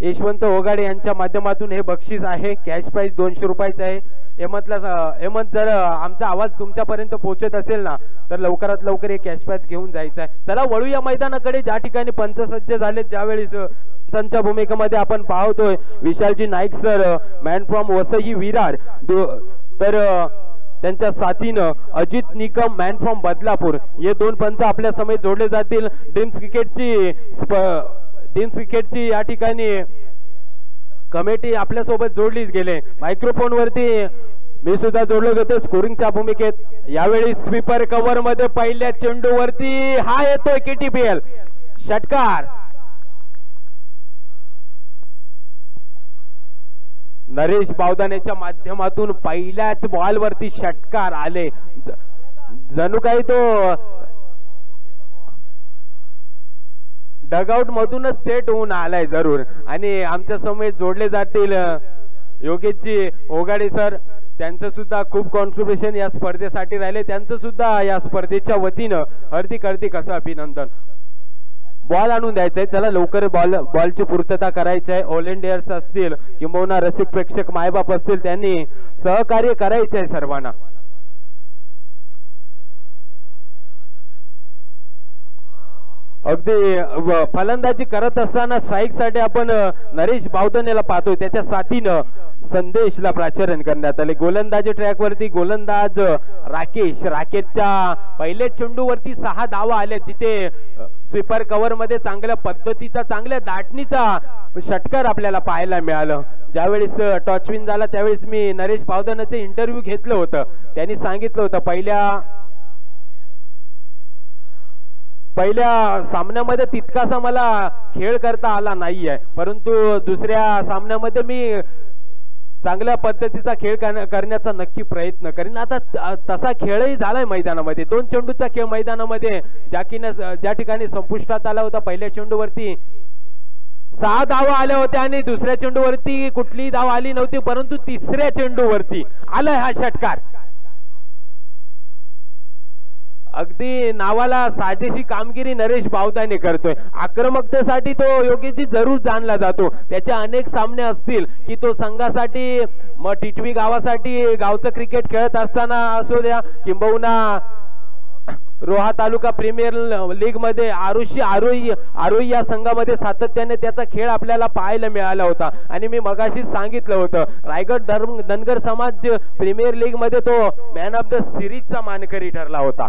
यशवंत ओगाडे यांच्या माध्यमातून हे बक्षीस आहे. कॅश प्राइस 200 रुपयाचं आहे. हेमंत जर आमचा आवाज तुमच्यापर्यंत पोहोचत असेल ना तर लवकरात लवकर हे कॅश प्राइस घेऊन जायचं आहे. चला वळूया मैदानाकडे, ज्या ठिकाणी पंचसज्ज झालेत. ज्यावेळी त्यांच्या भूमिकेमध्ये आपण पाहतोय विशालजी Naik sir, man from Vasai Virar, तर त्यांच्या साथीनं अजित निकम मॅन फ्रॉम बदलापूर, हे दोन पंच आपल्या समेत जोडले जातील. ड्रीम्स क्रिकेटची या ठिकाणी कमिटी आपल्या सोबत जोडलीच गेले. मायक्रोफोन वरती मी सुद्धा जोडलो होतो स्कोरिंगच्या भूमिकेत. यावेळी स्वीपर कव्हर मध्ये पहिल्या चेंडू वरती हा येतोय KTPL षटकार. नरेश बावदानेच्या माध्यमातून पहिल्याच बॉल वरती षटकार आले. जणू काही तो डगआउट मधूनच सेट होऊन आलाय जरूर. आणि आमच्या समेत जोडले जातील योगेशजी ओगाडे सर, त्यांचं सुद्धा खूप कॉन्ट्रीब्युशन या स्पर्धेसाठी राहिले. त्यांचं सुद्धा या स्पर्धेच्या वतीनं हार्दिक असं अभिनंदन. बॉल आणून द्यायचंय, चला लवकर बॉलची पूर्तता करायची आहे. ऑल इंडियर्स असतील किंबहुना रसिक प्रेक्षक मायबाप असतील, त्यांनी सहकार्य करायचं आहे सर्वांना. अगदी फलंदाजी करत असताना स्ट्राईक साठी आपण नरेश बावदानेला पाहतोय, त्याच्या साथीनं संदेशला प्राचारण करण्यात आले. गोलंदाजी ट्रॅक वरती गोलंदाज राकेशच्या पहिल्या चेंडूवरती 6 धावा आल्या, जिथे स्वीपर कव्हर मध्ये चांगल्या पद्धतीचा चांगल्या दाटणीचा षटकार आपल्याला पाहायला मिळालं. ज्यावेळेस टॉचविन झाला त्यावेळेस मी नरेश बावदानेचे इंटरव्ह्यू घेतलं होतं. त्यांनी सांगितलं होतं पहिल्या सामन्यामध्ये तितकासा मला खेळ करता आला नाहीये, परंतु दुसऱ्या सामन्यामध्ये मी चांगल्या पद्धतीचा खेळ करण्याचा नक्की प्रयत्न करीन. आता तसा खेळही झालाय मैदानामध्ये. 2 चेंडूचा खेळ मैदानामध्ये ज्या ठिकाणी संपुष्टात आला होता. पहिल्या चेंडूवरती 6 धावा आल्या होत्या आणि दुसऱ्या चेंडूवरती कुठलीही धाव आली नव्हती, परंतु तिसऱ्या चेंडूवरती आलाय हा षटकार. अगदी नावाला साजेशी कामगिरी नरेश बावदाने करतोय. आक्रमकतेसाठी तो योगेशजी जरूर जाणला जातो. त्याचे अनेक सामने असतील की तो संघासाठी टिटवी गावासाठी गावचं क्रिकेट खेळत असताना असू द्या किंबहुना रोहा तालुका प्रीमियर लीग मध्ये आरोई या संघामध्ये सातत्याने त्याचा खेळ आपल्याला पाहायला मिळाला होता. आणि मी मगाशी सांगितलं होतं रायगड धनगर समाज प्रीमियर लीग मध्ये तो मॅन ऑफ द सिरीजचा मानकरी ठरला होता.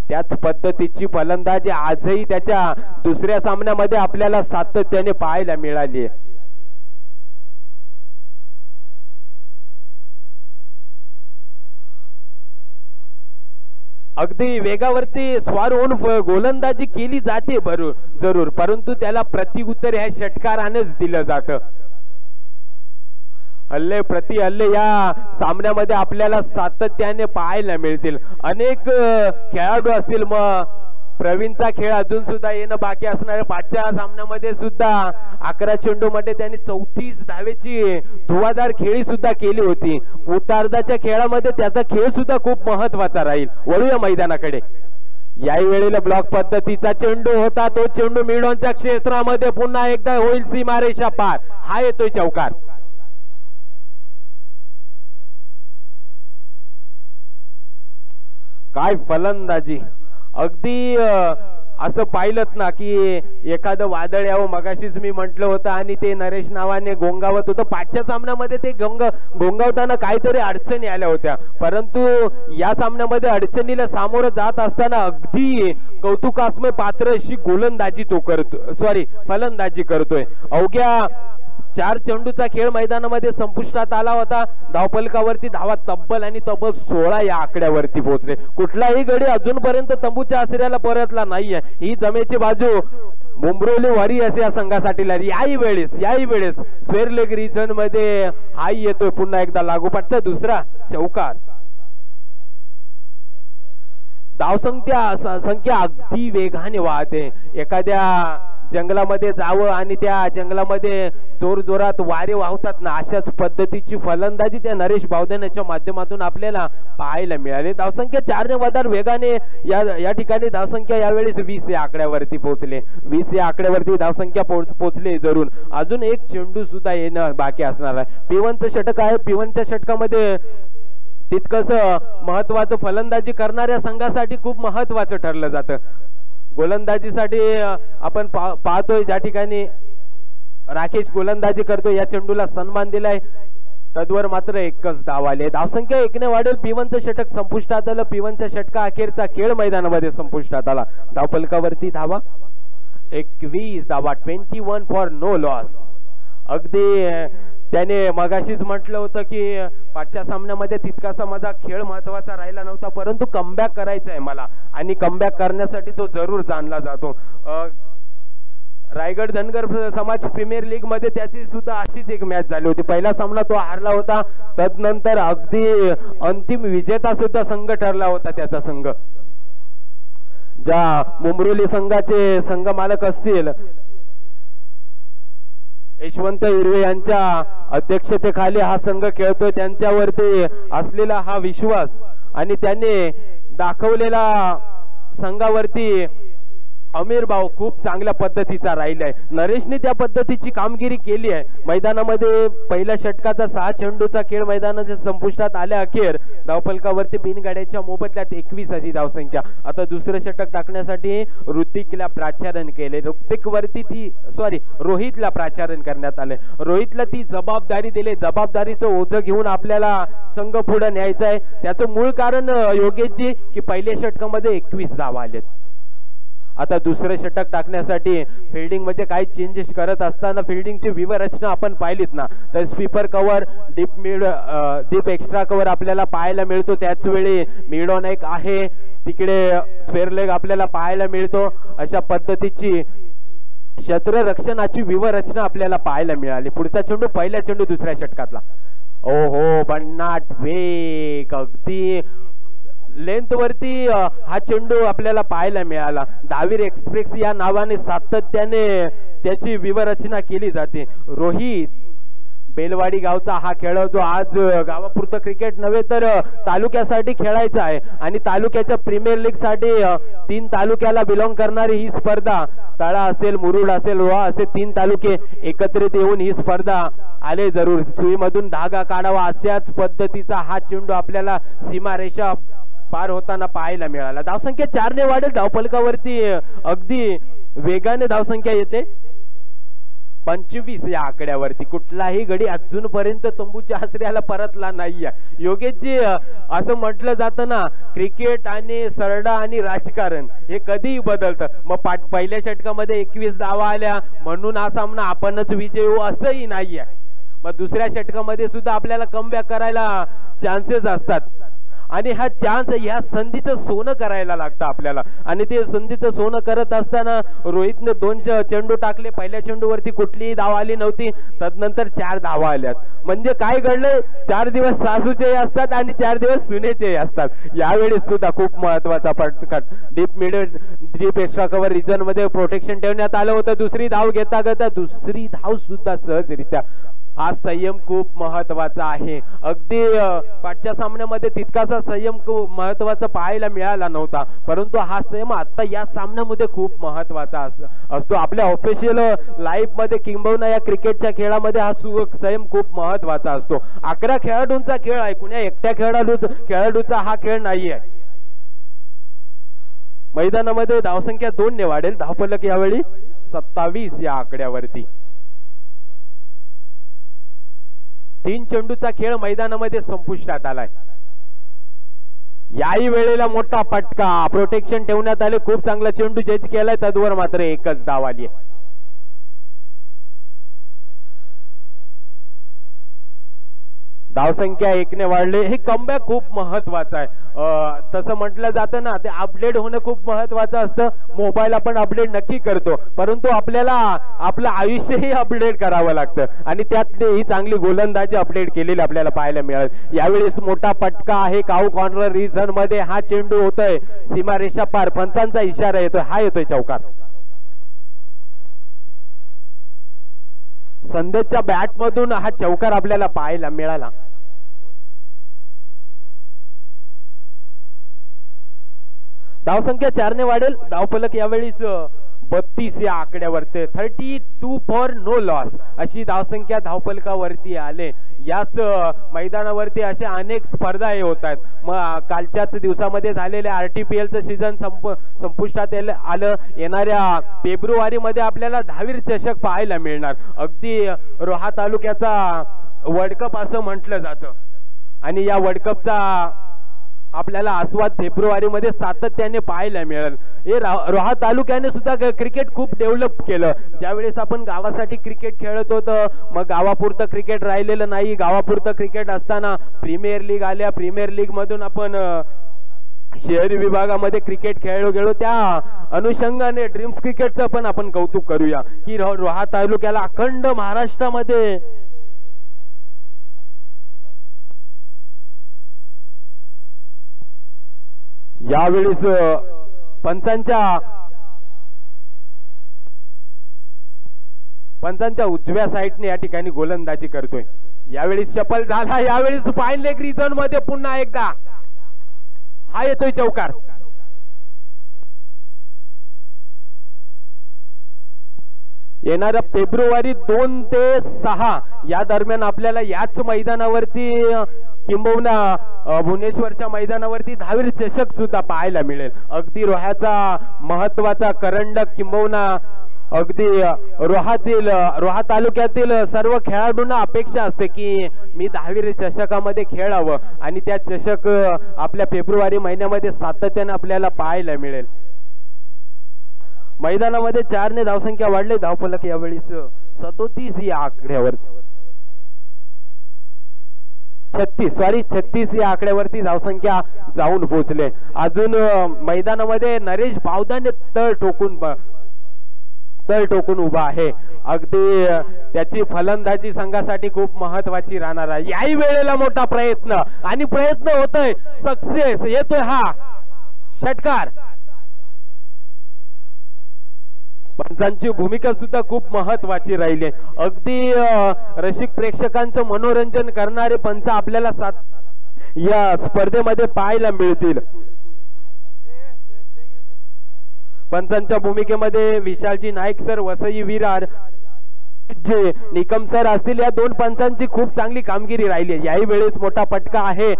त्याच पद्धतीची फलंदाजी आजही त्याच्या दुसऱ्या सामन्यामध्ये आपल्याला सातत्याने पाहायला मिळाली. अगदी वेगावरती स्वार होऊन गोलंदाजी केली जाते जरूर, परंतु त्याला प्रत्युत्तर ह्या षटकारानेच दिलं जातं. हल्ले प्रति हल्ले या सामन्यामध्ये आपल्याला सातत्याने पाहायला मिळतील. अनेक खेळाडू असतील, मग प्रवीणचा खेळ अजून सुद्धा येणं बाकी असणार. 5च्या सामन्यामध्ये सुद्धा 11 चेंडू मध्ये त्यांनी 34 धावेची धुवाधार खेळी सुद्धा केली होती. उतारदाच्या खेळामध्ये त्याचा खेळ सुद्धा खूप महत्वाचा राहील. वळूया मैदानाकडे. याही वेळेला ब्लॉक पद्धतीचा चेंडू होता, तो चेंडू मिडॉनच्या क्षेत्रामध्ये पुन्हा एकदा होईल सीमारेषा पार. हा येतोय चौकार. काय फलंदाजी. अगदी असं पाहिलं ना की एखादं वादळ यावं, मगाशीच मी म्हटलं होतं, आणि ते नरेश नावाने गोंगावत होतं. 5च्या सामन्यामध्ये ते गोंगावताना काहीतरी अडचणी आल्या होत्या, परंतु या सामन्यामध्ये अडचणीला सामोरं जात असताना अगदी कौतुकास्मय पात्र अशी गोलंदाजी तो करतो, फलंदाजी करतोय. अवघ्या 4 चेंडूचा खेळ मैदानामध्ये संपुष्टात आला होता. धावफलकावरती धावा तब्बल 16 या आकड्यावरती पोहोचले. कुठलाही गडी अजूनपर्यंत तंबूच्या आसऱ्याला परतला नाहीये. ही जमेची बाजू मुंब्रोली वॉरियर्स या संघासाठी लागली. याही वेळेस स्क्वेअर लेग रिजन मध्ये हाई येतोय पुन्हा एकदा लागोपाठचा दुसरा चौकार. धावसंख्या अगदी वेगाने वाहते. एखाद्या जंगलामध्ये जावं आणि त्या जंगलामध्ये जोर जोरात वारे वाहतात ना, अशाच पद्धतीची फलंदाजी त्या नरेश बावधनाच्या माध्यमातून आपल्याला पाहायला मिळाली. धावसंख्या 4 ने वधार वेगाने या ठिकाणी धावसंख्या यावेळेस 20 या आकड्यावरती पोहोचले. 20 या आकड्यावरती धावसंख्या पोहोचले. जरूर अजून एक चेंडू सुद्धा येणं बाकी असणार आहे. P1चं षटक आहे. P1च्या षटकामध्ये तितकंच महत्वाचं फलंदाजी करणाऱ्या संघासाठी खूप महत्वाचं ठरलं जातं. गोलंदाजीसाठी आपण पाहतोय ज्या ठिकाणी राकेश गोलंदाजी करतो, या चेंडूला सन्मान दिलाय. तद्वर मात्र एकच धाव आले. धावसंख्या 1 ने वाढेल. P1चं षटक संपुष्टात आलं. P1च्या षटका अखेरचा खेळ मैदानामध्ये संपुष्टात आला. धावफलकावरती धावा 21 धावा. 21 फॉर नो लॉस. अगदी त्याने मगाशीच म्हटलं होतं की पाचच्या सामन्यामध्ये तितकासा माझा खेळ महत्वाचा राहिला नव्हता, परंतु कमबॅक करायचा आहे मला आणि कमबॅक करण्यासाठी तो जरूर जाणला जातो. रायगड धनगर समाज प्रीमियर लीग मध्ये त्याची सुद्धा अशीच एक मॅच झाली होती. पहिला सामना तो हारला होता. तदनंतर अगदी अंतिम विजेता सुद्धा संघ ठरला होता त्याचा संघ. ज्या मुंब्रोली संघाचे संघ मालक असतील यशवंत हिरवे यांच्या अध्यक्षतेखाली हा संघ खेळतोय, त्यांच्यावरती असलेला हा विश्वास आणि त्यांनी दाखवलेला संघावरती अमीर भाऊ खूप चांगल्या पद्धतीचा राहिलाय. नरेशने त्या पद्धतीची कामगिरी केली आहे. मैदानामध्ये पहिल्या षटकाचा 6 चेंडूचा खेळ मैदानाच्या संपुष्टात आल्या. अखेर धावफलकावरती बिनगाड्याच्या मोबदल्यात 21 अशी धावसंख्या. आता दुसरं षटक टाकण्यासाठी ऋतिकला प्राचारण केले. रोहितला प्राचारण करण्यात आले. रोहितला ती जबाबदारी दिली. जबाबदारीचं ओझं घेऊन आपल्याला संघ पुढे न्यायचा आहे. त्याचं मूळ कारण योगेशजी की पहिल्या षटकामध्ये 21 धावा आलेत. आता दुसरं षटक टाकण्यासाठी फिल्डिंग म्हणजे काही चेंजेस करत असताना फिल्डिंगची व्यूहरचना आपण पाहिलीत ना, तर sweeper cover, deep extra cover आपल्याला पाहायला मिळतो. त्याच वेळी मिड ऑन एक आहे, तिकडे स्क्वेअर लेग आपल्याला पाहायला मिळतो. अशा पद्धतीची क्षेत्ररक्षणाची व्यूहरचना आपल्याला पाहायला मिळाली. पुढचा चेंडू पहिला चेंडू दुसऱ्या षटकातला. ओहो, भन्नाट वेग, अगदी लेंथ वरती हा चेंडू आपल्याला पाहायला मिळाला. दावीर एक्सप्रेस या नावाने सातत्याने त्याची व्यूहरचना केली जाते. रोहित बेलवाडी गावचा हा खेळ जो आज गावापुरतं क्रिकेट नव्हे तर तालुक्यासाठी खेळायचा आहे आणि तालुक्याच्या प्रीमियर लीग साठी 3 तालुक्याला बिलॉंग करणारी ही स्पर्धा, तळा असेल, मुरुड असेल, रोहा असेल, 3 तालुके एकत्रित येऊन ही स्पर्धा आले. जरूर सुईमधून धागा काढावा अशाच पद्धतीचा हा चेंडू आपल्याला सीमारेषा पार होताना पाहायला मिळाला. धावसंख्या 4 ने वाढेल. धावफलकावरती अगदी वेगाने धावसंख्या येते 25 या आकड्यावरती. कुठलाही गडी अजूनपर्यंत तंबूच्या आश्रयाला परतला नाहीये. योगेशजी, असं म्हटलं जातं ना, क्रिकेट आणि सरडा आणि राजकारण हे कधीही बदलतं. मग पहिल्या षटकामध्ये 21 धावा आल्या म्हणून हा सामना आपणच विजयी होऊ असंही नाहीये. मग दुसऱ्या षटकामध्ये सुद्धा आपल्याला कमबॅक करायला चान्सेस असतात आणि हा चान्स या संधीचं सोनं करायला लागतं आपल्याला. आणि ते संधीचं सोनं करत असताना रोहितने 2 चेंडू टाकले. पहिल्या चेंडूवरती कुठलीही धाव आली नव्हती. तदनंतर 4 धावा आल्यात. म्हणजे काय घडलंय, 4 दिवस सासूचे असतात आणि 4 दिवस सुनेचे असतात. यावेळी सुद्धा खूप महत्वाचा फटका. डीप एक्स्ट्रा कव्हर रिजन मध्ये प्रोटेक्शन ठेवण्यात आलं होतं. दुसरी धाव घेता दुसरी धाव सुद्धा सहजरित्या. हा संयम खूप महत्वाचा आहे. अगदी पाचच्या सामन्यामध्ये तितकासा संयम महत्वाचा पाहायला मिळाला नव्हता, परंतु हा संयम आता या सामन्यामध्ये खूप महत्वाचा असतो. आपल्या ऑफिशियल लाईफ मध्ये किंबहुना या क्रिकेटच्या खेळामध्ये हा संयम खूप महत्वाचा असतो. 11 खेळाडूंचा खेळ आहे, कुण्या एकट्या खेळाडूचा हा खेळ नाहीये. मैदानामध्ये धावसंख्या 2 ने वाढेल. धावफलक यावेळी 27 या आकड्यावरती. 3 चेंडूचा खेळ मैदानामध्ये संपुष्टात आलाय. याही वेळेला मोठा फटका, प्रोटेक्शन ठेवण्यात आले. खूप चांगला चेंडू जज केलाय. तद्वर मात्र एकच धाव आली. धावसंख्या 1 ने वाढले. हे कमबॅक खूप महत्वाचं आहे. तसं म्हटलं जातं ना, ते अपडेट होणं खूप महत्वाचं असतं. मोबाईल आपण अपडेट नक्की करतो, परंतु आपल्याला आपलं आयुष्यही अपडेट करावं लागतं आणि त्यात ही चांगली गोलंदाजी अपडेट केलेली आपल्याला पाहायला मिळेल. यावेळेस मोठा फटका आहे. काऊ कॉर्नर रिजन मध्ये हा चेंडू होतोय सीमारेषा पार. पंचांचा इशारा येतोय. हा येतोय चौकार. संदेशच्या बॅट मधून हा चौकार आपल्याला पाहायला मिळाला. धावसंख्या 4 ने वाढेल. धावफलक यावेळीच 32 या आकड्यावरती 32 फॉर नो लॉस अशी धावसंख्या धावफलकावरती आले. याच मैदानावरती असे अनेक स्पर्धा होत आहेत. मग कालच्याच दिवसामध्ये झालेल्या RTPLचं सीझन संपुष्टात आलं. येणाऱ्या फेब्रुवारीमध्ये आपल्याला दहावीर चषक पाहायला मिळणार. अगदी रोहा तालुक्याचा वर्ल्ड कप असं म्हटलं जातं आणि या वर्ल्ड कपचा आपल्याला आस्वाद फेब्रुवारीमध्ये सातत्याने पाहायला मिळेल. हे रोहा तालुक्याने सुद्धा क्रिकेट खूप डेव्हलप केलं. ज्यावेळेस आपण गावासाठी क्रिकेट खेळत होतो मग गावापुरतं क्रिकेट राहिलेलं नाही. गावापुरतं क्रिकेट असताना प्रीमियर लीग आल्या. प्रीमियर लीग मधून आपण शहरी विभागामध्ये क्रिकेट खेळलो. त्या अनुषंगाने ड्रीम्स क्रिकेटचं पण आपण कौतुक करूया की रोहा तालुक्याला अखंड महाराष्ट्रामध्ये यावेळेस पंचांच्या उजव्या साईडने या ठिकाणी गोलंदाजी करतोय. यावेळेस शफल झाला. यावेळेस फाईन लेग रिझन मध्ये पुन्हा एकदा हा येतोय चौकार. येणाऱ्या फेब्रुवारी 2 ते 6 या दरम्यान आपल्याला याच मैदानावरती किंबहुना भुवनेश्वरच्या मैदानावरती दहावीर चषक सुद्धा पाहायला मिळेल. अगदी रोह्याचा महत्वाचा करंडक किंबहुना अगदी रोहा तालुक्यातील सर्व खेळाडूंना अपेक्षा असते की मी दहावीर चषकामध्ये खेळावं आणि त्या चषक आपल्या फेब्रुवारी महिन्यामध्ये सातत्याने आपल्याला पाहायला मिळेल. मैदानामध्ये 4 ने धावसंख्या वाढले. धावफलक यावेळी 37 या आकड्यावर 36 या आकड्यावरती धावसंख्या जाऊन पोहोचले. अजून मैदानामध्ये नरेश भावदाने तळ टोकून उभा आहे. अगदी त्याची फलंदाजी संघासाठी खूप महत्वाची राहणार आहे. याही वेळेला मोठा प्रयत्न आणि प्रयत्न होतोय. सक्सेस येतोय हा षटकार. पंचांची भूमिका सुद्धा खूप महत्वाची राहिली. अगदी रसिक प्रेक्षकांचं मनोरंजन करणारे पंच आपल्याला या स्पर्धेमध्ये पाहायला मिळतील. पंचांच्या भूमिकेमध्ये विशालजी नाईक सर, वसई विरार जे निकम सर असतील या दोन पंचांची खूप चांगली कामगिरी राहिली. याही वेळेस मोठा फटका आहे.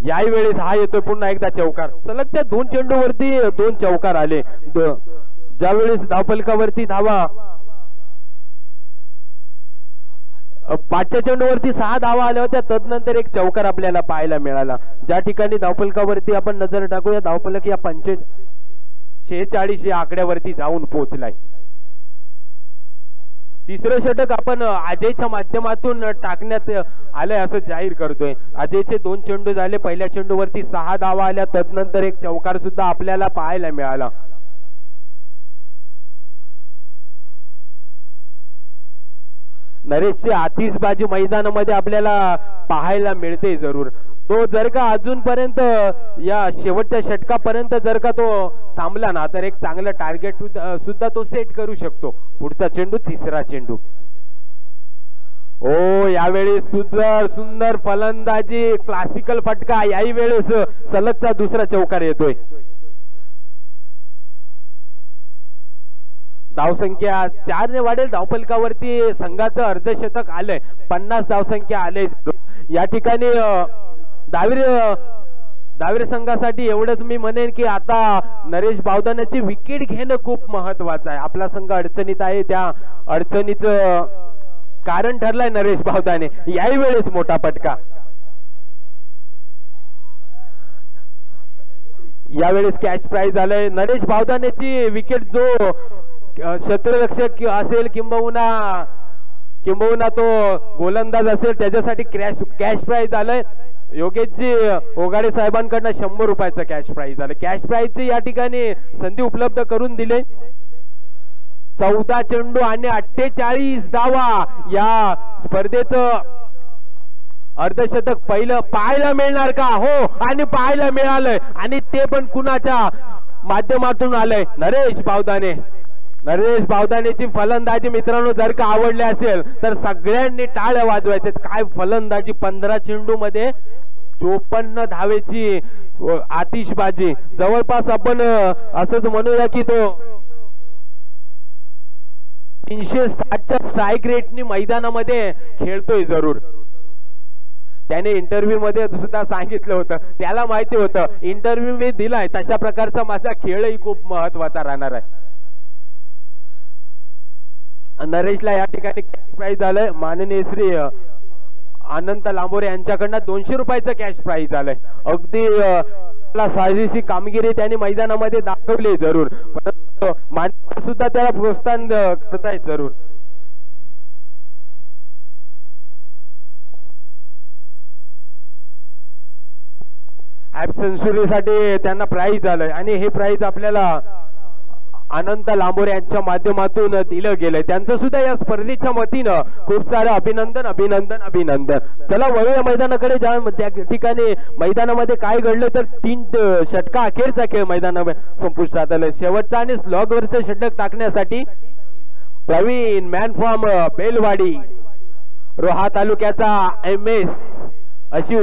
याही वेळेस हा येतोय पुन्हा एकदा चौकार. सलगच्या 2 चेंडूवरती 2 चौकार आले. ज्यावेळेस धावफलकावरती धावा 5च्या चेंडूवरती 6 धावा आल्या होत्या. तदनंतर एक चौकार आपल्याला पाहायला मिळाला. ज्या ठिकाणी धावफलकावरती आपण नजर टाकूया धावफलक या 46 या आकड्यावरती जाऊन पोहोचलाय. तिसरं षटक आपण अजयच्या माध्यमातून टाकण्यात आलंय असं जाहीर करतोय. अजयचे 2 चेंडू झाले. पहिल्या चेंडूवरती 6 धावा आल्या. तदनंतर एक चौकार सुद्धा आपल्याला पाहायला मिळाला. नरेशची आतिषबाजी मैदानामध्ये आपल्याला पाहायला मिळते जरूर. तो जर का अजूनपर्यंत या शेवटच्या षटकापर्यंत जर का तो थांबला ना तर एक चांगलं टार्गेट सुद्धा तो सेट करू शकतो. पुढचा चेंडू, तिसरा चेंडू. ओ यावेळी सुंदर फलंदाजी, क्लासिकल फटका. याही वेळेस सलगचा दुसरा चौकार येतोय. धावसंख्या 4 ने वाढेल. धावफलकावरती संघाचं अर्धशतक आलंय. 50 धावसंख्या आले. या ठिकाणी दहावीर संघासाठी एवढंच मी म्हणेन की आता नरेश भावदानाची विकेट घेणं खूप महत्वाचं आहे. आपला संघ अडचणीत आहे. त्या अडचणीचं कारण ठरलाय नरेश भावदाने. याही वेळेस मोठा फटका. यावेळेस कॅच प्राइज आलंय. नरेश भावदानेची विकेट जो क्षेत्ररक्षक असेल किंबहुना तो गोलंदाज असेल त्याच्यासाठी कॅश प्राइज आलंय. योगेशजी ओगाडे साहेबांकडनं 100 रुपयाचं कॅश प्राइज आलं. कॅश प्राइजची या ठिकाणी संधी उपलब्ध करून दिले. 14 चेंडू आणि 48 धावा. या स्पर्धेचं अर्धशतक पहिलं पाहायला मिळणार का? हो, आणि पाहायला मिळालंय. आणि ते पण कुणाच्या माध्यमातून आलंय? नरेश भावदाने. नरेश बावदानेची फलंदाजी मित्रांनो जर का आवडली असेल तर सगळ्यांनी टाळ्या वाजवायच्या. काय फलंदाजी, 15 चेंडू मध्ये 54 धावेची आतिषबाजी. जवळपास आपण असंच म्हणूया की तो 360च्या स्ट्राईक रेटनी मैदानामध्ये खेळतोय जरूर. त्याने इंटरव्ह्यू मध्ये सुद्धा सांगितलं होतं, त्याला माहिती होतं इंटरव्ह्यू मी दिलाय तशा प्रकारचा माझा खेळही खूप महत्वाचा राहणार आहे. नरेशला या ठिकाणी कॅश प्राइज झालंय. माननीय श्री अनंत लांबोरे यांच्याकडनं 200 रुपयाचं कॅश प्राइज झालंय. अगदी साजेशी कामगिरी त्यांनी मैदानामध्ये दाखवली जरूर, परंतु मान्यवर सुद्धा त्याला प्रोत्साहन करतायत जरूर. साठी त्यांना प्राइज झालंय आणि हे प्राइज आपल्याला अनंत लांबोरे यांच्या माध्यमातून दिलं गेलंय. त्यांचं सुद्धा या स्पर्धेच्या वतीनं खूप सारं अभिनंदन अभिनंदन अभिनंदन. चला वळूया मैदानाकडे. त्या ठिकाणी मैदानामध्ये काय घडलं तर 3 षटका अखेरचा खेळ मैदानामध्ये संपुष्टात आलं. शेवटचा आणि स्लॉगवरचं षटक टाकण्यासाठी प्रवीण मॅन फ्रॉम बेलवाडी रोहा तालुक्याचा MS अशी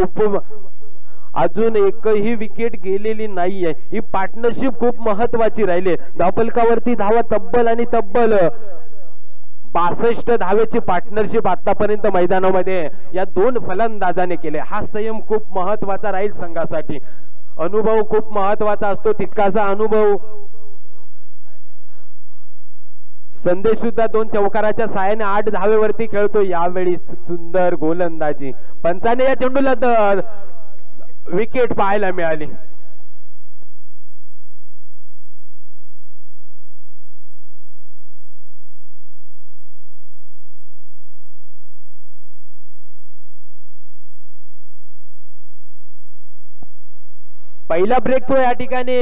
अजून एकही विकेट गेलेली नाहीये. ही पार्टनरशिप खूप महत्वाची राहिली. धावफलकावरती धावा तब्बल आणि तब्बल 62 धावेची पार्टनरशिप आतापर्यंत मैदानामध्ये या 2 फलंदाजाने केले. हा संयम खूप महत्वाचा राहील संघासाठी. अनुभव खूप महत्वाचा असतो, तितकाचा अनुभव. संदेश सुद्धा 2 चौकाराच्या साहाय्याने 8 धावेवरती खेळतो. यावेळी सुंदर गोलंदाजी. पंचाने या चेंडूला विकेट पाहायला मिळाली. पहिला ब्रेक तो या ठिकाणी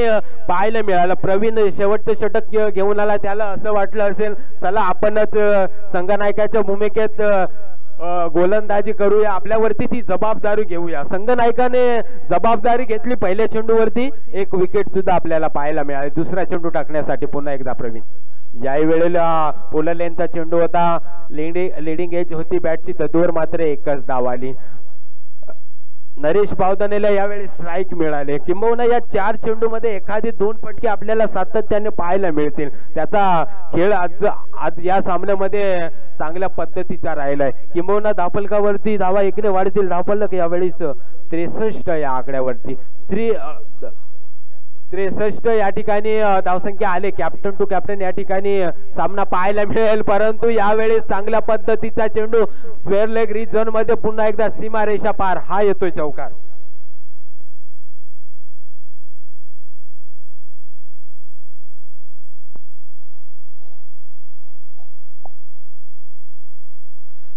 पाहायला मिळाला. प्रवीण शेवटचं षटक घेऊन आला. त्याला असं वाटलं असेल चला आपणच संघनायकाच्या भूमिकेत गोलंदाजी करूया, आपल्यावरती ती जबाबदारी घेऊया. संघनायकाने जबाबदारी घेतली. पहिल्या चेंडूवरती 1 विकेट सुद्धा आपल्याला पाहायला मिळाले. दुसरा चेंडू टाकण्यासाठी पुन्हा एकदा प्रवीण. याही वेळेला पोललेनचा चेंडू होता. लिडिंग एज होती बॅटची, तद्वर मात्र 1च धाव आली. नरेश बावदानेला यावेळी स्ट्राईक मिळाले. किंबहुना या 4 चेंडू मध्ये एखादी 2 फटके आपल्याला सातत्याने पाहायला मिळतील. त्याचा खेळ आज या सामन्यामध्ये चांगल्या पद्धतीचा राहिलाय. किंबहुना धावफलकावरती धावा 1ने वाढतील. धावफलक यावेळीच 63 या आकड्यावरती 63 या ठिकाणी धावसंख्या आले. कॅप्टन टू कॅप्टन या ठिकाणी सामना पाहायला मिळेल, परंतु यावेळी चांगल्या पद्धतीचा चेंडू स्क्वेअर लेग रीच झोन मध्ये पुन्हा एकदा सीमारेषा पार. हा येतोय चौकार.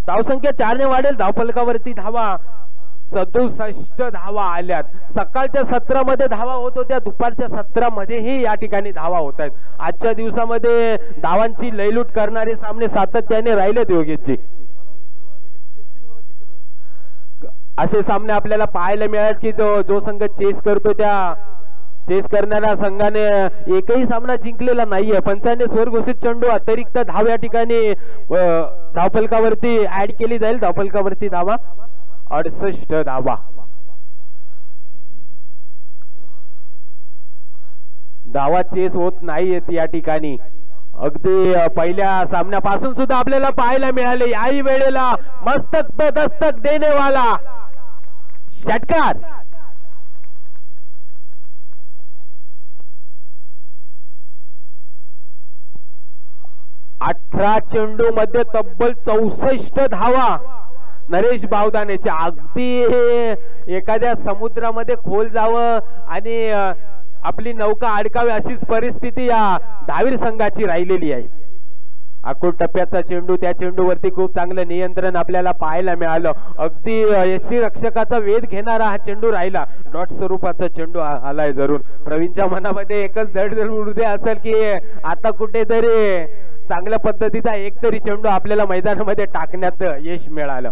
धावसंख्या 4ने वाढेल. धावफलकावरती धावा 67 धावा आल्यात. सकाळच्या सत्रामध्ये धावा होत होत्या, दुपारच्या सत्रामध्येही या ठिकाणी धावा होत आहेत. आजच्या दिवसामध्ये धावांची लयलूट करणारे सामने सातत्याने राहिलेत योगेशजी. असे सामने आपल्याला पाहायला मिळाले की जो संघ चेस करतो त्या चेस करणाऱ्या संघाने एकही सामना जिंकलेला नाहीये. पंचाने स्वरघोषित चेंडू अतिरिक्त धाव या ठिकाणी धावफलकावरती ऍड केली जाईल. धावफलकावरती धावा 68 धावा. धावा चेस होत नाहीयेत या ठिकाणी. अगदी पहिल्या सामन्यापासून सुद्धा आपल्याला पाहायला मिळाले. याही वेळेला मस्तक पे दस्तक देने वाला षटकार. अठरा चेंडू मध्ये तब्बल 64 धावा नरेश बावदानेच्या. अगदी एखाद्या समुद्रामध्ये खोल जावं आणि आपली नौका अडकावी अशीच परिस्थिती या धावीर संघाची राहिलेली आहे. अकोट टप्प्याचा चेंडू, त्या चेंडूवरती खूप चांगलं नियंत्रण आपल्याला पाहायला मिळालं. अगदी यशी रक्षकाचा वेध घेणारा हा चेंडू राहिला. डॉट स्वरूपाचा चेंडू आलाय जरूर. प्रवीणच्या मनामध्ये एकच धडधड उडते असेल की आता कुठेतरी चांगल्या पद्धतीचा एक तरी चेंडू आपल्याला मैदानामध्ये टाकण्यात यश मिळालं.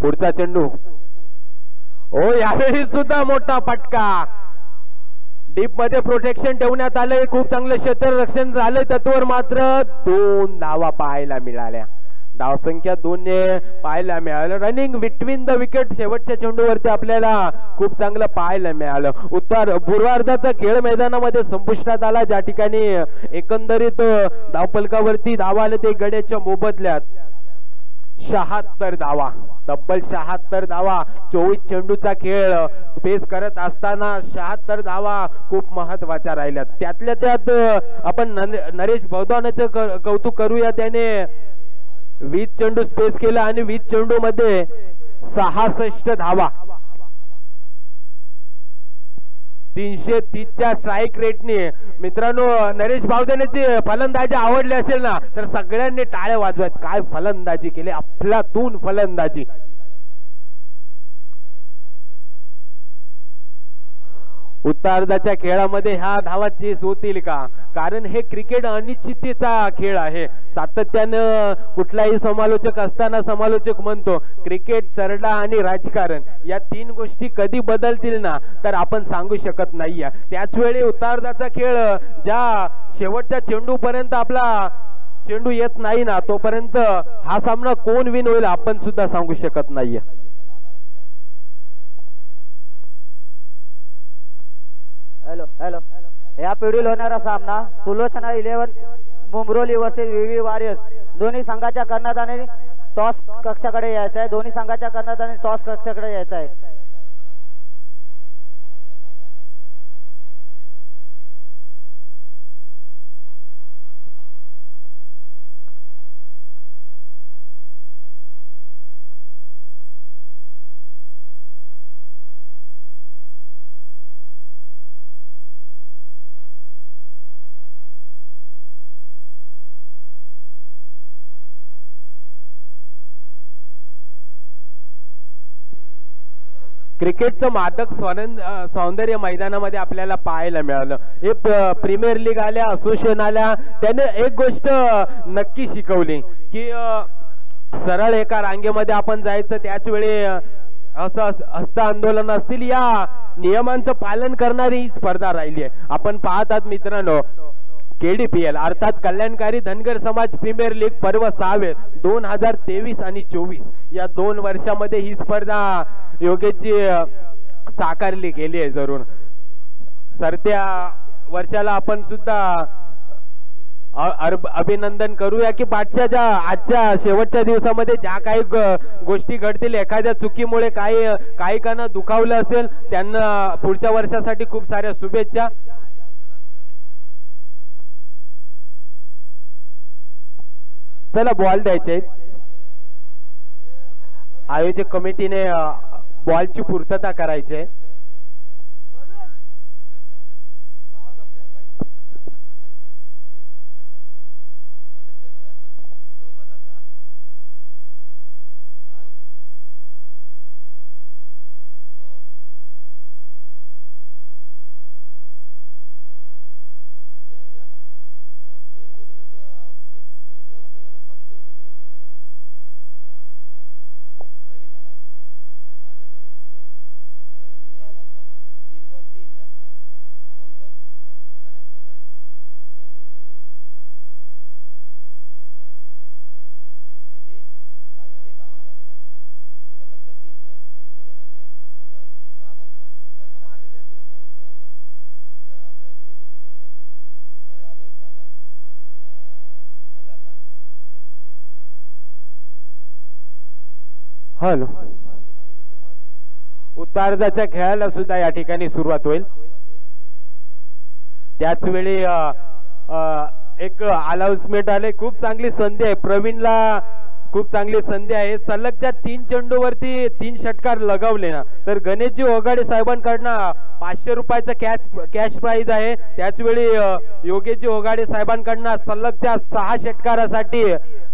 पुढचा चेंडू. ओ यावेळी सुद्धा मोठा फटका. डीप मध्ये प्रोटेक्शन ठेवण्यात आलंय, खूप चांगलं क्षेत्ररक्षण झालंय, तत्वर मात्र 2 धावा पाहायला मिळाल्या. धावसंख्या 2 ने पाहायला मिळालं. रनिंग बिटवीन द विकेट शेवटच्या चेंडूवरती आपल्याला खूप चांगलं पाहायला मिळालं. पूर्वार्धाचा खेळ मैदानामध्ये संपुष्टात आला, ज्या ठिकाणी एकंदरीत धावफलकावरती धावा आले ते गड्याच्या मोबदल्यात 76 धावा, तब्बल 76 धावा. 24 चेंडूचा खेळ स्पेस करत असताना 76 धावा खूप महत्वाच्या राहिल्या. त्यातल्या त्यात आपण नरेश भवदानाचं कौतुक करूया, त्याने 20 चेंडू स्पेस केला आणि 20 चेंडू मध्ये 66 धावा, 330च्या स्ट्राईक रेटने. मित्रांनो, नरेश भावदानेची फलंदाजी आवडली असेल ना तर सगळ्यांनी टाळ्या वाजवायत. काय फलंदाजी केली, अफलातून फलंदाजी. उत्तरार्धाच्या खेळामध्ये ह्या धावा चेस होतील का? कारण हे क्रिकेट अनिश्चिततेचा खेळ आहे. सातत्यानं कुठलाही समालोचक असताना समालोचक म्हणतो क्रिकेट, सरडा आणि राजकारण या 3 गोष्टी कधी बदलतील ना तर आपण सांगू शकत नाहीये. त्याच वेळी उत्तरार्धाचा खेळ ज्या शेवटच्या चेंडू पर्यंत आपला चेंडू येत नाही ना तोपर्यंत हा सामना कोण विन होईल आपण सुद्धा सांगू शकत नाहीये. हॅलो, या पिढीला होणारा सामना सुलोचना 11 मुंब्रोली वर्सेस व्हीव्ही वॉरियर्स. दोन्ही संघाच्या कर्णधाराने टॉस कक्षाकडे यायचं आहे. दोन्ही संघाच्या कर्णधाराने टॉस कक्षाकडे यायचं आहे. क्रिकेटचं मादक सौंदर्य मैदानामध्ये आपल्याला पाहायला मिळालं. हे प्रीमियर लीग आल्या, असोसिएशन आल्या, त्याने एक गोष्ट नक्की शिकवली की सरळ एका रांगेमध्ये आपण जायचं, त्याच वेळी असं हस्त आंदोलन असतील या नियमांचं पालन करणारी ही स्पर्धा राहिली आहे. आपण पाहतात मित्रांनो, KDPL अर्थात कल्याणकारी धनगर समाज प्रीमियर लीग पर्व 6 2023 आणि 24 या 2 वर्षामध्ये ही स्पर्धा योग्यची साकारली गेली आहे. जरूर सरत्या वर्षाला आपण सुद्धा अभिनंदन करूया की बादशाच्या आजच्या शेवटच्या दिवसामध्ये ज्या काही गोष्टी घडतील, एखाद्या चुकीमुळे काही काना दुखावलं असेल त्यांना पुढच्या वर्षासाठी खूप साऱ्या शुभेच्छा. चला बॉल द्यायचे. आयोजक कमिटीने बॉलची पूर्तता करायची. हॅलो, उत्तरार्धाच्या खेळाला सुद्धा या ठिकाणी सुरुवात होईल. त्याच वेळी एक अनाउन्समेंट आले. खूप चांगली संधी आहे प्रवीणला, खूप चांगली संधी आहे. सलग त्या 3 चेंडूवरती 3 षटकार लगावले ना तर गणेशजी ओघाडे साहेबांकडनं 500 रुपयाचा कॅश प्राइज आहे. त्याच वेळी योगेशजी ओघाडे साहेबांकडनं सलगच्या 6 षटकारासाठी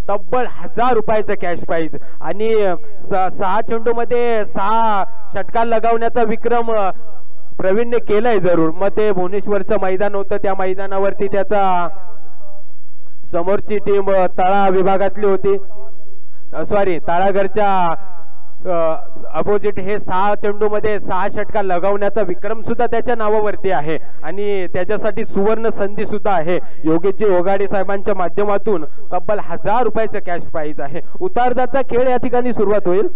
तब्बल 1000 रुपयाचा कॅश प्राइज आणि 6 चेंडू मध्ये 6 षटकार लगावण्याचा विक्रम प्रवीणने केलाय. जरूर मग ते भुवनेश्वरचं मैदान होतं, त्या मैदानावरती त्याचा समोरची टीम तळा विभागातली होती, सॉरी तळाघरच्या अपोजिट हे 6 चेंडूमध्ये 6 षटकार लगावण्याचा विक्रम सुद्धा त्याच्या नावावरती आहे आणि त्याच्यासाठी सुवर्ण संधी सुद्धा आहे. योगेशजी ओगाडे साहेबांच्या माध्यमातून तब्बल 1000 रुपयाचं कॅश प्राइज आहे. उतारदाचा खेळ या ठिकाणी सुरुवात होईल.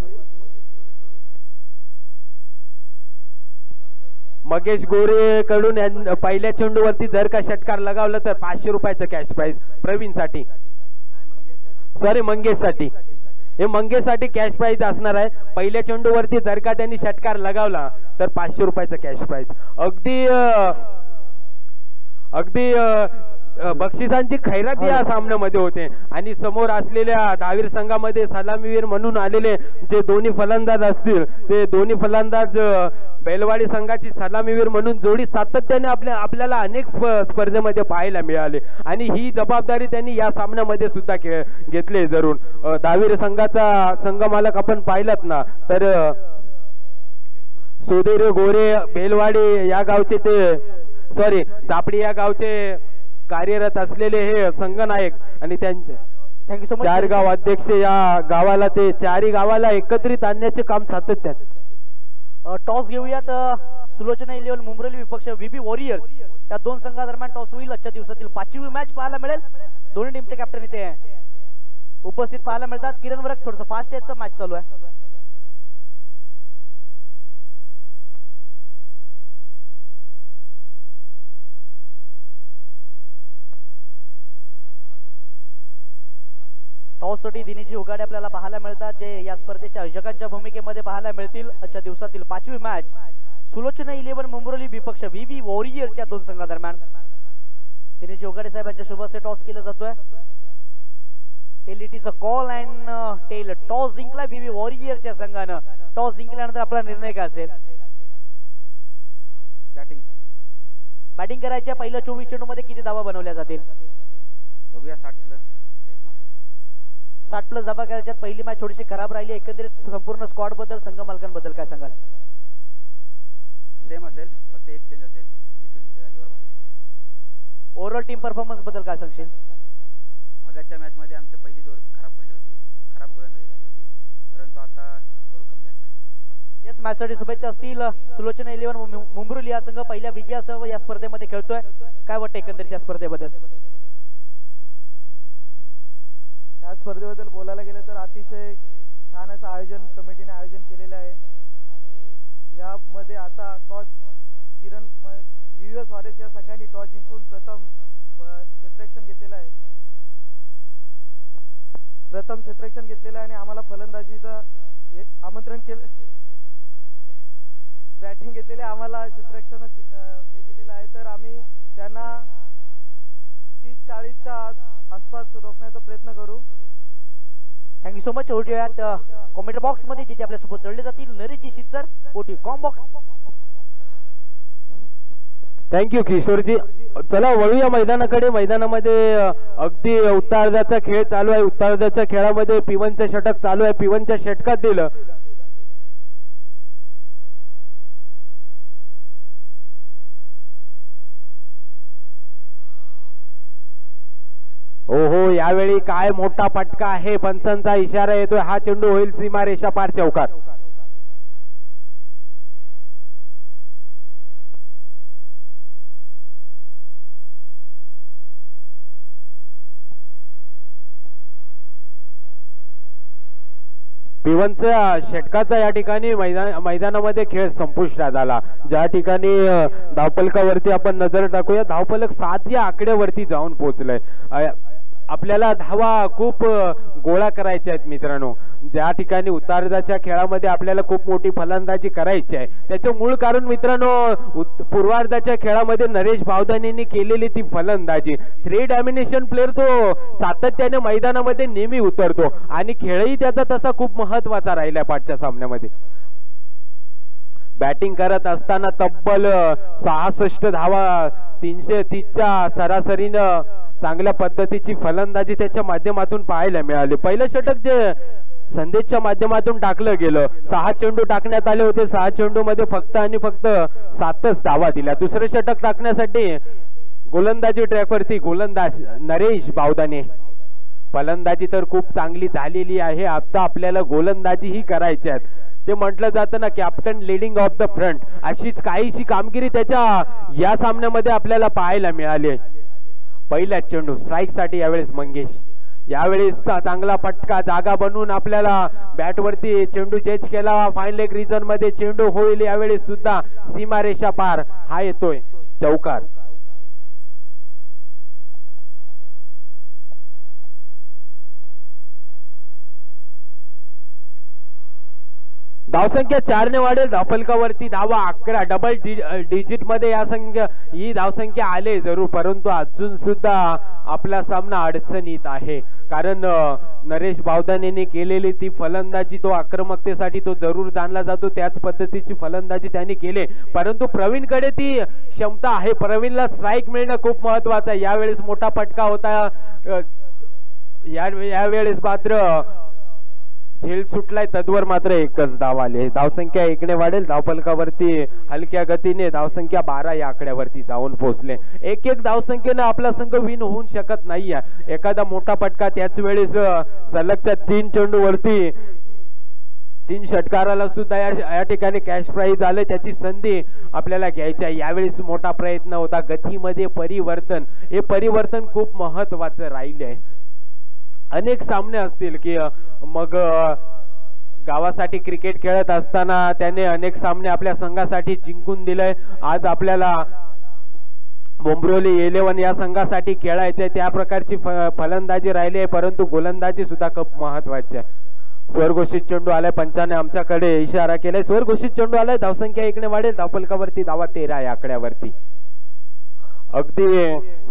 मगेश गोरे कडून पहिल्या चेंडूवरती जर का षटकार लगावलं तर 500 रुपयाचं कॅश प्राइज प्रवीणसाठी, सॉरी मंगेशसाठी. हे मंगेशसाठी कॅश प्राइज असणार आहे. पहिल्या चेंडूवरती जर का त्यांनी षटकार लगावला तर 500 रुपयाचं कॅश प्राइज. अगदी बक्षिसांची खैरात या सामन्यामध्ये होते आणि समोर असलेल्या धावीर संघामध्ये सलामीवीर म्हणून आलेले जे दोन्ही फलंदाज असतील ते दोन्ही फलंदाज बेलवाडी संघाची सलामीवीर म्हणून जोडी सातत्याने आपल्याला अनेक स्पर्धेमध्ये पाहायला मिळाले आणि ही जबाबदारी त्यांनी या सामन्यामध्ये सुद्धा घेतली. जरूर धावीर संघाचा संघमालक आपण पाहिलात ना तर सुधीर गोरे बेलवाडी या गावचे ते सॉरी चापडी या गावचे कार्यरत असलेले हे संघनायक आणि त्यांचे थँक्यू सो मच 4 गाव अध्यक्ष या गावाला ते 4ही गावाला एकत्रित आणण्याचे काम सातत्यात. टॉस घेऊयात. सुलोचना 11 मुंब्रोली विपक्ष व्हीबी वॉरियर्स या दोन संघादरम्यान टॉस होईल. आजच्या दिवसातील 5वी मॅच पाहायला मिळेल. दोन्ही टीमचे कॅप्टन इथे उपस्थित पाहायला मिळतात. किरण वरक थोडंसं फास्ट याचा मॅच चालू आहे. टॉससाठी दिनेशजी उगाडे आपल्याला पाहायला मिळतात जे या स्पर्धेच्या आयोजकांच्या भूमिकेमध्ये पाहायला मिळतील. आजच्या दिवसातील 5वी मॅच सुलोचना 11 मुंब्रोली विपक्ष व्हीबी वॉरियर्स या दोन संघादरम्यान. दिनेशजी उगाडे साहेबांच्या शुभ हस्ते टॉस केला जातोय. Tail it is a call and tail. Toss जिंकला व्हीबी वॉरियर्स या संघानं. टॉस जिंकल्यानंतर आपला निर्णय काय असेल? बॅटिंग करायच्या पहिल्या 24 चेंडूमध्ये किती धावा बनवल्या जातील? बघूया. 60 प्लस धावा करायच्यात. पहिली मॅच थोडीशी खराब राहिली. एकंदरीत संपूर्ण स्क्वॉड बद्दल संघ मालकांबद्दल काय सांगाल? सेम असेल, फक्त एक चेंज असेल. मिथुनच्या जागेवर भावेश केले. ओव्हरऑल टीम परफॉर्मन्स बद्दल काय सांगशील? मागच्या मॅच मध्ये आमची पहिली जोर खराब पडली होती, खराब गोलंदाजी झाली होती, परंतु आता करू कमबॅक. येस, मॅच साठी शुभेच्छा असतील. सुलोचना 11 मुंब्रोली या संघ पहिल्या विजयासह या स्पर्धेमध्ये खेळतोय. काय वाटतं एकंदरीत या स्पर्धेबद्दल? या स्पर्धेबद्दल बोलायला गेलं तर अतिशय छान असं आयोजन कमिटीने आयोजन केलेलं आहे आणि यामध्ये आता टॉस किरण व्हीव्हीएस वॉरियर्स या संघाने टॉस जिंकून प्रथम क्षेत्ररक्षण घेतलेलं आहे. आणि आम्हाला फलंदाजीचं आमंत्रण केलं. बॅटिंग घेतलेले आम्हाला क्षेत्ररक्षण हे दिलेलं आहे तर आम्ही त्यांना 30-40च्या आसपास रोखण्याचा प्रयत्न करू. Thank you so much. ओटीआत कमेंट बॉक्स मध्ये जिथे आपल्या सोबत जोडले जातील नरेशजी शिरसर ओटी कॉम बॉक्स. थँक्यू किशोरजी. चला वळूया मैदानाकडे. मैदानामध्ये अगदी उत्तरार्धाचा खेळ चालू आहे. उत्तरार्धाच्या खेळामध्ये P1चं षटक चालू आहे. P1च्या षटकात दिलं. ओहो, यावेळी काय मोठा फटका आहे. पंचांचा इशारा येतोय. हा चेंडू होईल सीमारेषा पार चौकार. P1च्या षटकाचा या ठिकाणी मैदानामध्ये खेळ संपुष्टात आला. ज्या ठिकाणी धावफलकावरती आपण नजर टाकूया, धावफलक 7 या आकड्यावरती जाऊन पोहोचलंय. आपल्याला धावा खूप गोळा करायच्या आहेत मित्रांनो. ज्या ठिकाणी उत्तरार्धाच्या खेळामध्ये आपल्याला खूप मोठी फलंदाजी करायची आहे त्याचं मूळ कारण मित्रांनो पूर्वार्धाच्या खेळामध्ये नरेश भावदानेंनी केलेली ती फलंदाजी. 3 डायमेन्शन प्लेअर तो सातत्याने मैदानामध्ये नेहमी उतरतो आणि खेळही त्याचा तसा खूप महत्वाचा राहिलाय पाठच्या सामन्यामध्ये. बॅटिंग करत असताना तब्बल 66 धावा 330च्या सरासरीनं चांगल्या पद्धतीची फलंदाजी त्याच्या माध्यमातून पाहायला मिळाली. पहिलं षटक जे संदेशच्या माध्यमातून टाकलं गेलं, 6 चेंडू टाकण्यात आले होते. 6 चेंडू मध्ये फक्त आणि फक्त 7च धावा दिल्या. दुसरं षटक टाकण्यासाठी गोलंदाजी ट्रॅकवरती गोलंदाज नरेश भावदाने फलंदाजी तर खूप चांगली झालेली आहे, आता आपल्याला गोलंदाजी ही करायची आहे. ते म्हटलं जातं ना captain leading of the front, अशीच काहीशी कामगिरी त्याच्या या सामन्यामध्ये आपल्याला पाहायला मिळाली. पहिला चेंडू स्ट्राईक साठी यावेळेस मंगेश, यावेळेस चांगला फटका जागा बनवून आपल्याला बॅटवरती चेंडू जज केला. फाईन लेग रिजन मध्ये चेंडू होईल यावेळेस सुद्धा सीमारेषा पार, हा येतोय चौकार. धावसंख्या 4 ने वाढेल, धावफलकावरती धावा 11, डबल डिजिट मध्ये या संख्या ही धावसंख्या आले जरूर, परंतु अजून सुद्धा आपला सामना अडचणीत आहे. कारण नरेश बावदानेने केलेली ती फलंदाजी, तो आक्रमकतेसाठी तो जरूर जाणला जातो, त्याच पद्धतीची फलंदाजी त्यांनी केली, परंतु प्रवीणकडे ती क्षमता आहे. प्रवीणला स्ट्राईक मिळणं खूप महत्वाचं आहे. यावेळेस मोठा फटका होता, यावेळेस मात्र झेल सुटलाय, तद्वर मात्र एकच धाव आले. धावसंख्या 1 ने वाढेल, धावफलकावरती हलक्या गतीने धावसंख्या 12 या आकड्यावरती जाऊन पोहोचले. एक धावसंख्येने आपला संघ विन होऊ शकत नाहीये. एखादा मोठा फटका, त्याच वेळेस सलगच्या 3 चेंडूवरती 3 षटकाराला सुद्धा या ठिकाणी कॅश प्राइज आले, त्याची संधी आपल्याला घ्यायची आहे. यावेळेस मोठा प्रयत्न होता, गतीमध्ये परिवर्तन, हे परिवर्तन खूप महत्वाचं राहिले. अनेक सामने असतील की मग गावासाठी क्रिकेट खेळत असताना त्याने अनेक सामने आपल्या संघासाठी जिंकून दिले. आज आपल्याला बोंब्रोली 11 या संघासाठी खेळायचे, त्या प्रकारची फलंदाजी राहिली आहे, परंतु गोलंदाजी सुद्धा खूप महत्वाची आहे. स्वरघोषित चेंडू आलाय, पंचाने आमच्याकडे इशारा केलाय, स्वरघोषित चेंडू आलाय, धावसंख्या 1 ने वाढेल, धावफलकावरती धावा 13 या आकड्यावरती. अगदी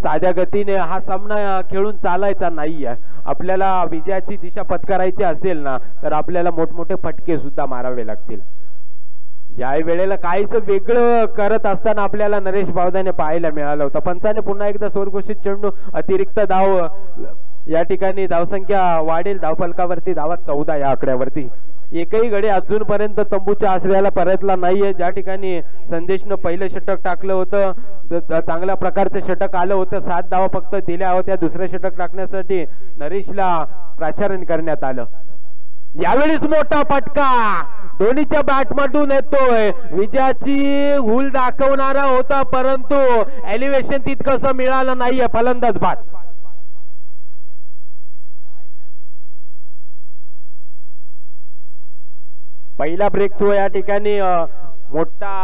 साध्या गतीने हा सामना खेळून चालायचा नाहीये. आपल्याला विजयाची दिशा पत्करायची असेल ना, तर आपल्याला मोठमोठे फटके सुद्धा मारावे लागतील. या वेळेला काहीच वेगळं करत असताना आपल्याला नरेश बावदाने पाहायला मिळालं होतं. पंचाने पुन्हा एकदा स्वरघोषित चेंडू, अतिरिक्त धाव, या ठिकाणी धावसंख्या वाढेल, धावफलकावरती धावा 14 या आकड्यावरती. एकही गडी अजूनपर्यंत तंबूच्या आश्रयाला परतला नाहीये. ज्या ठिकाणी संदेशनं पहिलं षटक टाकलं होतं, चांगल्या प्रकारचं षटक आलं होतं, 7 धावा फक्त दिल्या होत्या. दुसरं षटक टाकण्यासाठी नरेशला प्राचारण करण्यात आलं. यावेळेस मोठा फटका दोन्हीच्या बॅटमधून येतोय, विजयाची हुल दाखवणारा होता, परंतु एलिव्हेशन तितकंसं मिळालं नाहीये. फलंदाज बाद. पहिला ब्रेक थ्रू या ठिकाणी मोठा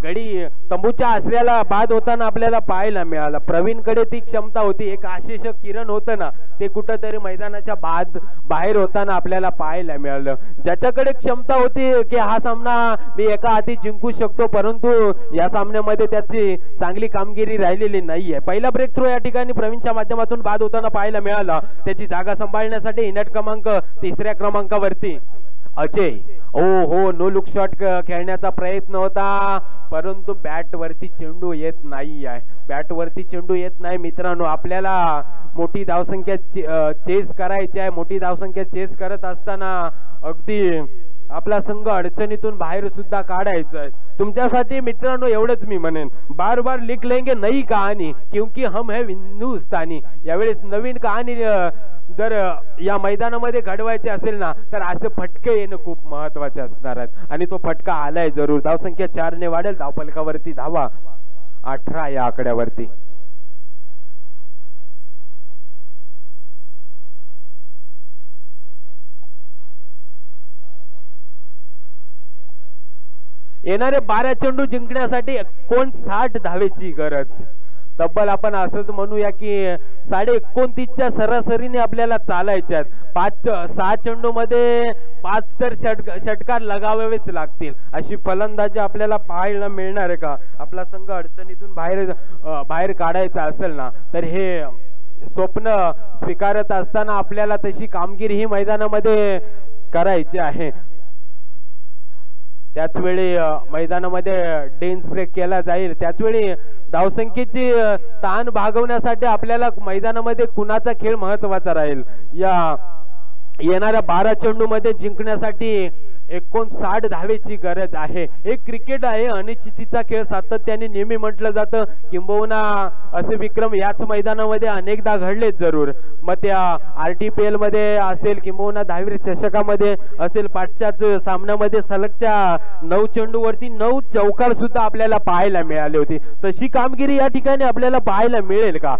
गडी तंबूच्या आश्रयाला बाद होताना आपल्याला पाहायला मिळाला. प्रवीणकडे ती क्षमता होती, एक आशिष किरण होतं ना, ते कुठंतरी मैदानाच्या बाहेर होताना आपल्याला पाहायला मिळालं. ज्याच्याकडे क्षमता होती की हा सामना मी एका हाती जिंकू शकतो, परंतु या सामन्यामध्ये त्याची चांगली कामगिरी राहिलेली नाहीये. पहिला ब्रेक थ्रू या ठिकाणी प्रवीणच्या माध्यमातून बाद होताना पाहायला मिळाला. त्याची जागा सांभाळण्यासाठी इनट क्रमांक 3ऱ्या क्रमांकावरती अजय, हो नो लुक शॉट खेळण्याचा प्रयत्न होता, परंतु बॅट वरती चेंडू येत नाही आहे. बॅट वरती चेंडू येत नाही मित्रांनो. आपल्याला मोठी धावसंख्या चेस करायची आहे. मोठी धावसंख्या चेस करत असताना अगदी आपला संघ अडचणीतून बाहेर सुद्धा काढायचा आहे. तुमच्यासाठी मित्रांनो एवढंच मी म्हणेन, बार बार लिख लेंगे नई कहानी क्योंकि हम है हिंदुस्तानी. यावेळेस नवीन कहाणी जर या मैदानामध्ये घडवायचे असेल ना, तर असे फटके येणं खूप महत्वाचे असणार आहेत, आणि तो फटका आलाय जरूर. धावसंख्या 4 ने वाढेल, धावफलकावरती धावा 18 या आकड्यावरती. येणारे 12 चेंडू जिंकण्यासाठी 59 धावेची गरज. तब्बल आपण असंच म्हणूया की 29.5च्या सरासरीने आपल्याला चालायच्यात. 6 चेंडू मध्ये 5 तर षटकार लगावावेच लागतील. अशी फलंदाजी आपल्याला पाहायला मिळणार आहे का? आपला संघ अडचणीतून बाहेर काढायचा असेल ना, तर हे स्वप्न स्वीकारत असताना आपल्याला तशी कामगिरी ही मैदानामध्ये करायची आहे. त्याच वेळी मैदानामध्ये डेन्स ब्रेक केला जाईल. त्याच वेळी धावसंख्येची ताण भागवण्यासाठी आपल्याला मैदानामध्ये कुणाचा खेळ महत्वाचा राहील. या येणाऱ्या 12 चेंडू मध्ये जिंकण्यासाठी 59 धावेची गरज आहे. एक क्रिकेट आहे, अनिश्चितीचा खेळ सातत्याने नेहमी म्हटलं जातं, किंबहुना असे विक्रम याच मैदानामध्ये अनेकदा घडलेच जरूर. मग त्या RTPL मध्ये असेल किंबहुना 10वी चषकामध्ये असेल, पाठच्याच सामन्यामध्ये सलगच्या 9 चेंडूवरती 9 चौकार सुद्धा आपल्याला पाहायला मिळाली होती. तशी कामगिरी या ठिकाणी आपल्याला पाहायला मिळेल का?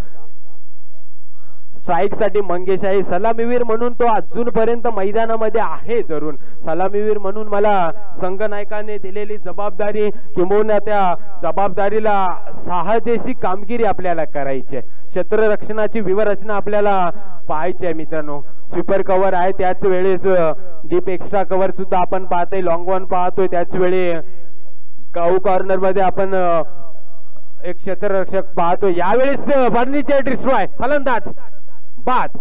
स्ट्राईक साठी मंगेश आहे, सलामीवीर म्हणून तो अजूनपर्यंत मैदानामध्ये आहे जरूर. सलामीवीर म्हणून मला संघनायकाने दिलेली जबाबदारी किंबहुना त्या जबाबदारीला साहजेशी कामगिरी आपल्याला करायची आहे. क्षेत्ररक्षणाची व्यूहरचना आपल्याला पाहायची आहे मित्रांनो. स्वीपर कव्हर आहे, त्याच वेळेस डीप एक्स्ट्रा कव्हर सुद्धा आपण पाहतोय, लॉंग वन पाहतोय, त्याच वेळी काऊ कॉर्नर मध्ये आपण एक क्षेत्ररक्षक पाहतो. यावेळेस फर्निचर डिस्ट्रॉय, फलंदाज बाद.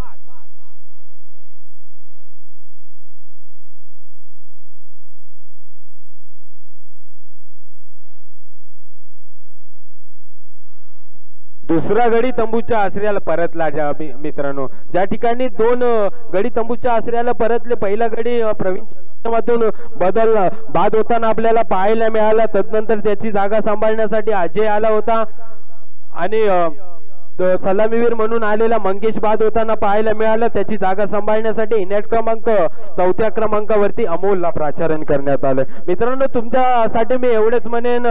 दुसरा गडी तंबूच्या आश्रयाला परतला. मित्रांनो, ज्या ठिकाणी 2 गडी तंबूच्या आश्रयाला परतले, पहिला गडी प्रवीण मधून बदल बाद होताना आपल्याला पाहायला मिळाला. तदनंतर त्याची जागा सांभाळण्यासाठी अजय आला होता आणि सलामीवीर म्हणून आलेला मंगेश बाद होताना पाहायला मिळालं. त्याची जागा सांभाळण्यासाठी नेट क्रमांक 4थ्या क्रमांकावरती अमोलला प्राचारण करण्यात आलं. मित्रांनो, तुमच्यासाठी मी एवढेच म्हणेन,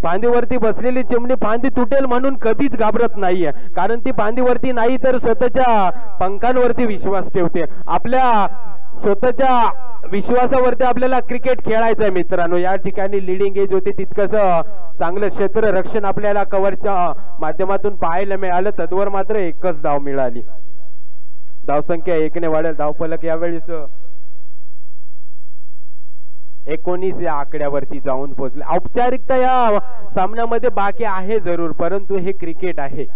फांदीवरती बसलेली चिमणी फांदी तुटेल म्हणून कधीच घाबरत नाहीये, कारण ती फांदीवरती नाही तर स्वतःच्या पंखांवरती विश्वास ठेवते. आपल्या स्वतःच्या विश्वासावरती आपल्याला क्रिकेट खेळायचं आहे मित्रांनो. या ठिकाणी लिडिंग एज होते, तितकंच चांगलं क्षेत्र रक्षण आपल्याला कव्हरच्या माध्यमातून पाहायला मिळालं. तद्वर मात्र एकच धाव मिळाली. धावसंख्या 1 ने वाढेल. धावफलक यावेळेस 19 या आकड्यावरती जाऊन पोहोचले. औपचारिकता या सामन्यामध्ये बाकी आहे जरूर, परंतु हे क्रिकेट आहे.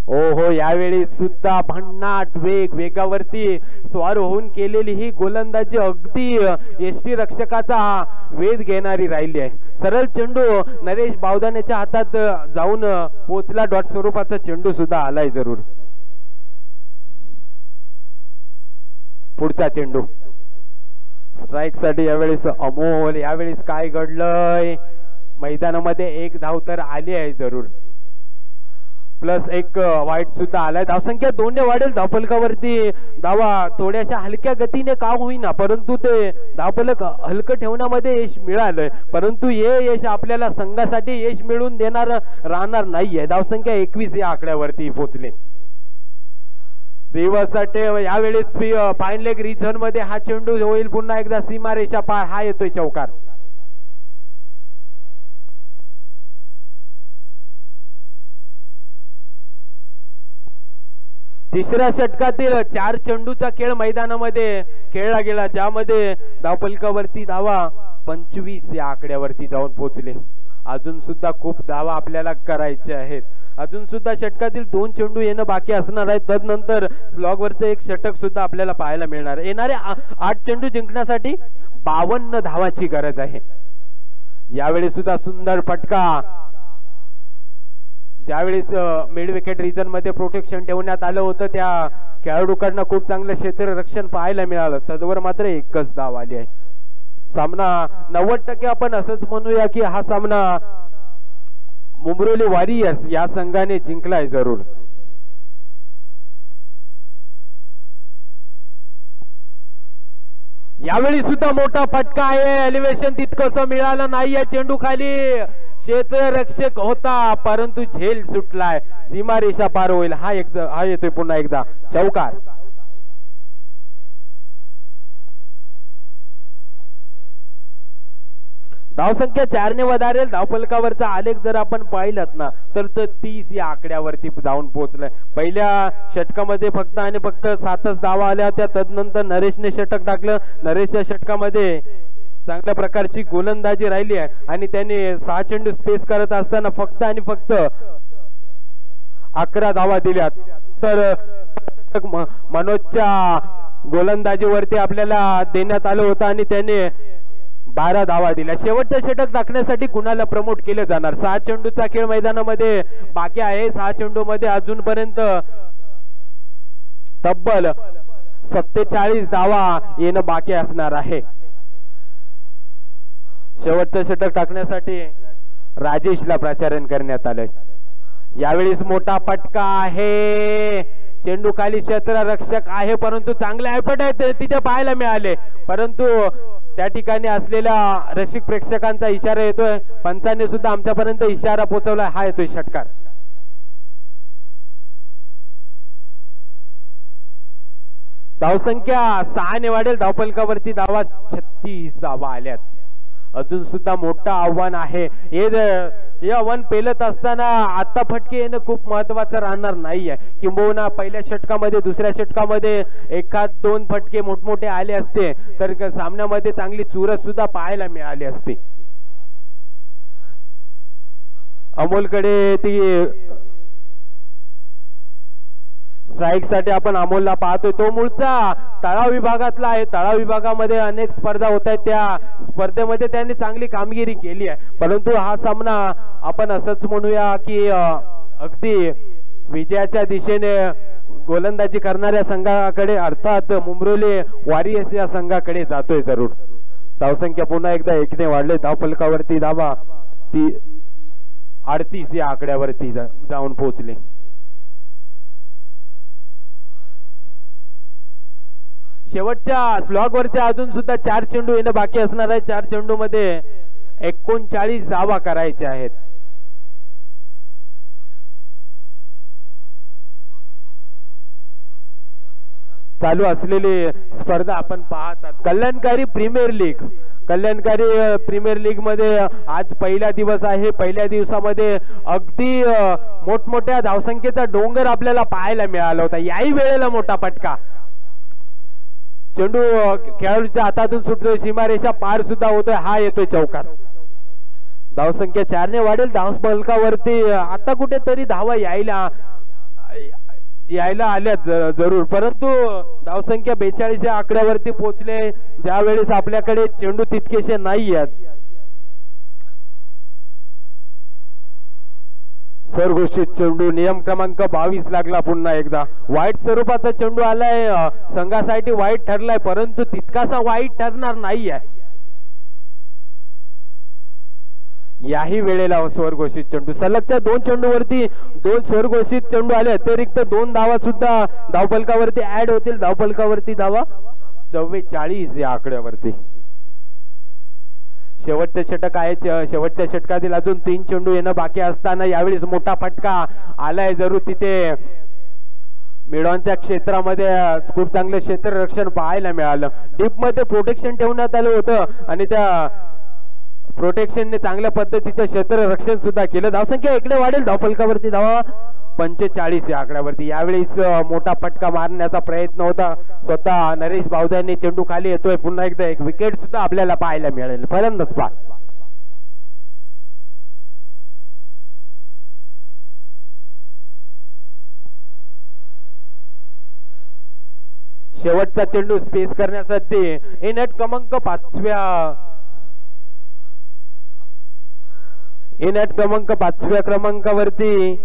ओहो, यावेळी सुद्धा भन्नाट वेगावरती स्वार होऊन केलेली ही गोलंदाजी अगदी यष्टी रक्षकाचा वेध घेणारी राहिली आहे. सरळ चेंडू नरेश बावदानेच्या हातात जाऊन पोचला. डॉट स्वरूपाचा चेंडू सुद्धा आलाय जरूर. पुढचा चेंडू स्ट्राईक साठी यावेळेस अमोल. यावेळेस काय घडलंय, मैदानामध्ये 1 धाव तर आली आहे जरूर, प्लस 1 वाईट सुद्धा आलाय. धावसंख्या 2 ने वाढेल. धावफलकावरती धावा थोड्याशा हलक्या गतीने का होईना, परंतु ते धावफलक हलकं ठेवण्यामध्ये यश मिळालंय, परंतु हे यश आपल्याला संघासाठी यश मिळवून देणार राहणार नाहीये. धावसंख्या 21 या आकड्यावरती पोहोचले. रिव्हर्ससाठी यावेळेस फाईन लेग रिझन मध्ये हा चेंडू होईल पुन्हा एकदा सीमारेषा पार. हा येतोय चौकार. तिसऱ्या षटकातील 4 चेंडूचा खेळ मैदानामध्ये खेळला गेला, ज्यामध्ये धावफलकावरती धावा 25 या आकड्यावरती जाऊन पोहोचले. अजून सुद्धा खूप धावा आपल्याला करायच्या आहेत. अजून सुद्धा षटकातील 2 चेंडू येणं बाकी असणार आहे. तदनंतर स्लॉगवरचं 1 षटक सुद्धा आपल्याला पाहायला मिळणार आहे. येणारे 8 चेंडू जिंकण्यासाठी 52 धावाची गरज आहे. यावेळी सुद्धा सुंदर फटका. ज्यावेळेस मिड विकेट रिजन मध्ये प्रोटेक्शन ठेवण्यात आलं होतं, त्या खेळाडूकडनं खूप चांगलं क्षेत्ररक्षण पाहायला मिळालं. तद्वर मात्र 1च धाव आली आहे. सामना 90% आपण असंच म्हणूया की हा सामना मुंब्रोली वॉरियर्स या संघाने जिंकलाय जरूर. यावेळी सुद्धा मोठा फटका आहे. एलिव्हेशन तितकंसं मिळालं नाहीये. चेंडू खाली, क्षेत्ररक्षक होता परंतु झेल सुटलाय. सीमारेषा पार होईल. हा येतोय पुन्हा एकदा चौकार. धावसंख्या 4 ने वधारेल. धावफलकावरचा आलेख जर आपण पाहिलात ना तर 30 या आकड्यावरती जाऊन पोहोचलाय. पहिल्या षटकामध्ये फक्त आणि फक्त 7च धावा आल्या होत्या. तदनंतर नरेशने षटक टाकलं. नरेशच्या षटकामध्ये चांगल्या प्रकारची गोलंदाजी राहिली आहे आणि त्याने 6 चेंडू स्पेस करत असताना फक्त आणि फक्त 11 धावा दिल्यात. तर मनोजच्या गोलंदाजीवरती आपल्याला देण्यात आलं होतं आणि त्याने 12 धावा दिल्या. शेवटचं षटक टाकण्यासाठी कुणाला प्रमोट केलं जाणार. 6 चेंडूचा खेळ मैदानामध्ये बाकी आहे. 6 चेंडू मध्ये अजूनपर्यंत तब्बल 47 धावा येणं बाकी असणार आहे. शेवटचं षटक टाकण्यासाठी राजेशला प्राचारण करण्यात आलंय. यावेळेस मोठा फटका आहे. चेंडू खाली क्षेत्ररक्षक आहे, परंतु चांगले एफर्ट आहेत तिथे पाहायला मिळाले, परंतु त्या ठिकाणी असलेल्या रसिक प्रेक्षकांचा इशारा येतोय. पंचांनी सुद्धा आमच्यापर्यंत इशारा पोहोचवला. हा येतोय षटकार. धावसंख्या 6 ने वाढेल. धावफलकावरती धावा 36 धावा आल्यात. अजून सुद्धा मोठं आव्हान आहे. हे आव्हान पेलत असताना आता फटके येणं खूप महत्वाचं राहणार नाहीये. किंबहुना पहिल्या षटकामध्ये दुसऱ्या षटकामध्ये एखाद 2 फटके मोठमोठे आले असते तर सामन्यामध्ये चांगली चुरस सुद्धा पाहायला मिळाली असती. अमोलकडे ती स्ट्राईक साठी आपण अमोलला पाहतोय. तो मूळचा तळाव विभागातला आहे. तळाव विभागामध्ये अनेक स्पर्धा होत आहेत. त्या स्पर्धेमध्ये त्यांनी चांगली कामगिरी केली आहे, परंतु हा सामना आपण असंच म्हणूया की अगदी विजयाच्या दिशेने गोलंदाजी करणाऱ्या संघाकडे अर्थात मुंब्रोली वॉरियर्स या संघाकडे जातोय जरूर. धावसंख्या पुन्हा एकदा 1 ने वाढले. धावफलकावरती धावा ती 38 या आकड्यावरती जाऊन पोहोचले. शेवटच्या स्लॉगवरच्या अजून सुद्धा 4 चेंडू येणं बाकी असणार आहे. 4 चेंडू मध्ये 39 धावा करायच्या आहेत. चालू असलेली स्पर्धा आपण पाहतात. कल्याणकारी प्रीमियर लीग. कल्याणकारी प्रीमियर लीग मध्ये आज पहिला दिवस आहे. पहिल्या दिवसामध्ये अगदी मोठमोठ्या धावसंख्येचा डोंगर आपल्याला पाहायला मिळाला होता. याही वेळेला मोठा फटका. चेंडू खेळाडूच्या हातातून सुटतोय, सीमारेषा पार सुद्धा होतोय. हा येतोय चौकार. धावसंख्या 4 ने वाढेल. धावफलकावरती आता कुठेतरी धावा यायला आल्यात जरूर, परंतु धावसंख्या 42 या आकड्यावरती पोहोचले, ज्या वेळेस आपल्याकडे चेंडू तितकेसे नाही आहेत. सरघोषित चेंडू नियम क्रमांक 22 लागला. पुन्हा एकदा वाईट स्वरूपाचा चेंडू आलाय. संघासाठी वाईट ठरलाय, परंतु तितकासा वाईट ठरणार नाहीये. याही वेळेला स्वरघोषित चेंडू. सलगच्या 2 चेंडूवरती 2 स्वरघोषित चेंडू आले. अतिरिक्त 2 धावा सुद्धा धावफलकावरती ऍड होतील. धावफलकावरती धावा 44 या आकड्यावरती. शेवटचे षटक आहे. शेवटच्या षटकातील अजून 3 चेंडू येणं बाकी असताना यावेळेस मोठा फटका आलाय जरूर. तिथे मिडॉनच्या क्षेत्रामध्ये खूप चांगलं क्षेत्ररक्षण पाहायला मिळालं. डीप मध्ये प्रोटेक्शन ठेवण्यात आलं होतं आणि त्या प्रोटेक्शनने चांगल्या पद्धतीचं क्षेत्ररक्षण सुद्धा केलं. धावसंख्या 1 ने वाढेल. धावफलकावरती धावा 45 या आकड्यावरती. यावेळेस मोठा फटका मारण्याचा प्रयत्न होता. स्वतः नरेश बावद्यांनी चेंडू खाली येतोय. पुन्हा एकदा एक विकेट सुद्धा आपल्याला पाहायला मिळेल. फलंदाज पहा. शेवटचा चेंडू स्पेस करण्यासाठी इनेट क्रमांक 5व्या क्रमांकावरती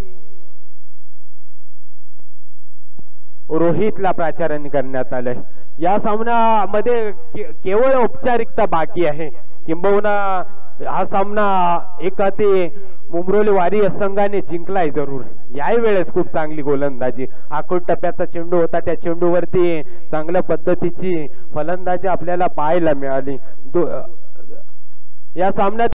रोहितला प्राचारण करण्यात आलंय. या सामन्यामध्ये केवळ औपचारिकता बाकी आहे. किंबहुना हा सामना एकाती मुंब्रोली वॉरियर्स संघाने जिंकलाय जरूर. याही वेळेस खूप चांगली गोलंदाजी. आखूड टप्प्याचा चेंडू होता. त्या चेंडूवरती चांगल्या पद्धतीची फलंदाजी आपल्याला पाहायला मिळाली. या सामन्यात